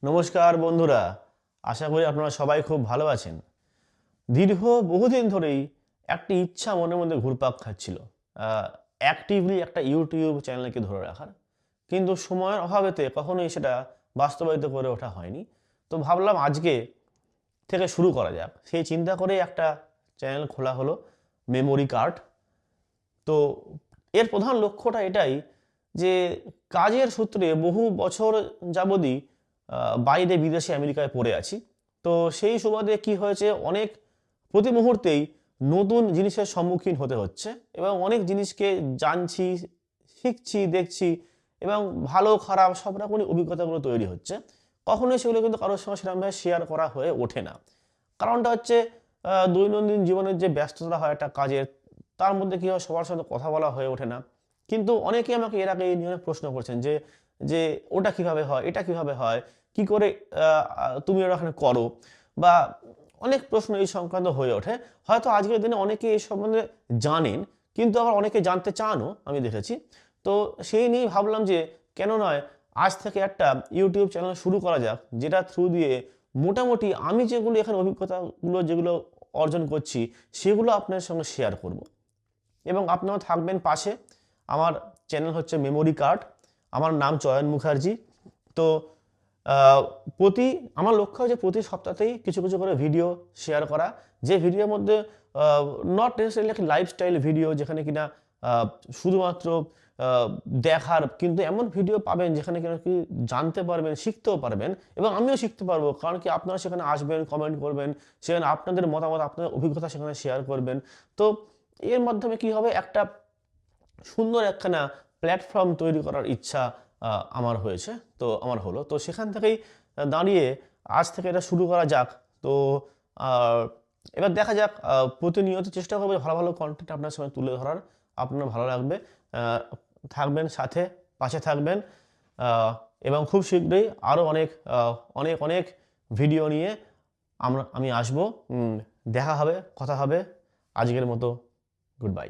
নমস্কার বন্ধুরা, আশা করি আপনারা সবাই খুব ভালো আছেন। দীর্ঘ বহুদিন ধরেই একটি ইচ্ছা মনের মধ্যে ঘুরপাক খাচ্ছিল, অ্যাক্টিভলি একটা ইউটিউব চ্যানেলকে ধরে রাখার। কিন্তু সময়ের অভাবেতে কখনোই সেটা বাস্তবায়িত করে ওঠা হয়নি। তো ভাবলাম আজকে থেকে শুরু করা যাক, সেই চিন্তা করেই একটা চ্যানেল খোলা হলো, মেমোরি কার্ড। তো এর প্রধান লক্ষ্যটা এটাই যে কাজের সূত্রে বহু বছর যাবতই বাইরে বিদেশে আমেরিকায় পড়ে আছি। তো সেই সুবাদে কি হয়েছে, অনেক প্রতি মুহূর্তেই নতুন জিনিসের সম্মুখীন হতে হচ্ছে এবং অনেক জিনিসকে জানছি, শিখছি, দেখছি এবং ভালো খারাপ সব রকমই অভিজ্ঞতাগুলো তৈরি হচ্ছে। কখনোই সেগুলো কিন্তু কারোর সঙ্গে সেরকমভাবে শেয়ার করা হয়ে ওঠে না। কারণটা হচ্ছে দৈনন্দিন জীবনের যে ব্যস্ততা হয় একটা কাজের, তার মধ্যে কী হয়, সবার সাথে কথা বলা হয়ে ওঠে না। কিন্তু অনেকেই আমাকে এর আগে এই নিয়ে অনেক প্রশ্ন করছেন যে যে ওটা কিভাবে হয়, এটা কিভাবে হয়, কি করে তুমি ওটা ওখানে করো, বা অনেক প্রশ্ন এই সংক্রান্ত হয়ে ওঠে। হয়তো আজকের দিনে অনেকে এই সম্বন্ধে জানেন, কিন্তু আবার অনেকে জানতে চানও, আমি দেখেছি। তো সেই নিয়েই ভাবলাম যে কেন নয়, আজ থেকে একটা ইউটিউব চ্যানেল শুরু করা যাক, যেটা থ্রু দিয়ে মোটামুটি আমি যেগুলো এখানে অভিজ্ঞতাগুলো যেগুলো অর্জন করছি সেগুলো আপনার সঙ্গে শেয়ার করব এবং আপনারা থাকবেন পাশে। আমার চ্যানেল হচ্ছে মেমোরি কার্ড, আমার নাম চয়ন মুখার্জি। তো আহ, প্রতি আমার লক্ষ্য হচ্ছে প্রতি সপ্তাহতেই কিছু কিছু করে ভিডিও শেয়ার করা, যে ভিডিওর মধ্যে নট নেসেসারিলি একটা লাইফস্টাইল ভিডিও যেখানে কিনা আহ, শুধুমাত্র দেখার, কিন্তু এমন ভিডিও পাবেন যেখানে কিনা কি জানতে পারবেন, শিখতেও পারবেন এবং আমিও শিখতে পারবো। কারণ কি, আপনারা সেখানে আসবেন, কমেন্ট করবেন, সেখানে আপনাদের মতামত, আপনাদের অভিজ্ঞতা সেখানে শেয়ার করবেন। তো এর মাধ্যমে কি হবে, একটা সুন্দর একখানা প্ল্যাটফর্ম তৈরি করার ইচ্ছা আমার হয়েছে। তো আমার হলো, তো সেখান থেকেই দাঁড়িয়ে আজ থেকে এটা শুরু করা যাক। তো আহ, এবার দেখা যাক, প্রতিনিয়ত চেষ্টা করবো ভালো ভালো কন্টেন্ট আপনার সামনে তুলে ধরার, আপনার ভালো লাগবে। আহ, থাকবেন সাথে, পাশে থাকবেন। এবং খুব শীঘ্রই আরও অনেক অনেক অনেক ভিডিও নিয়ে আমি আসবো। দেখা হবে, কথা হবে। আজকের মতো গুড বাই।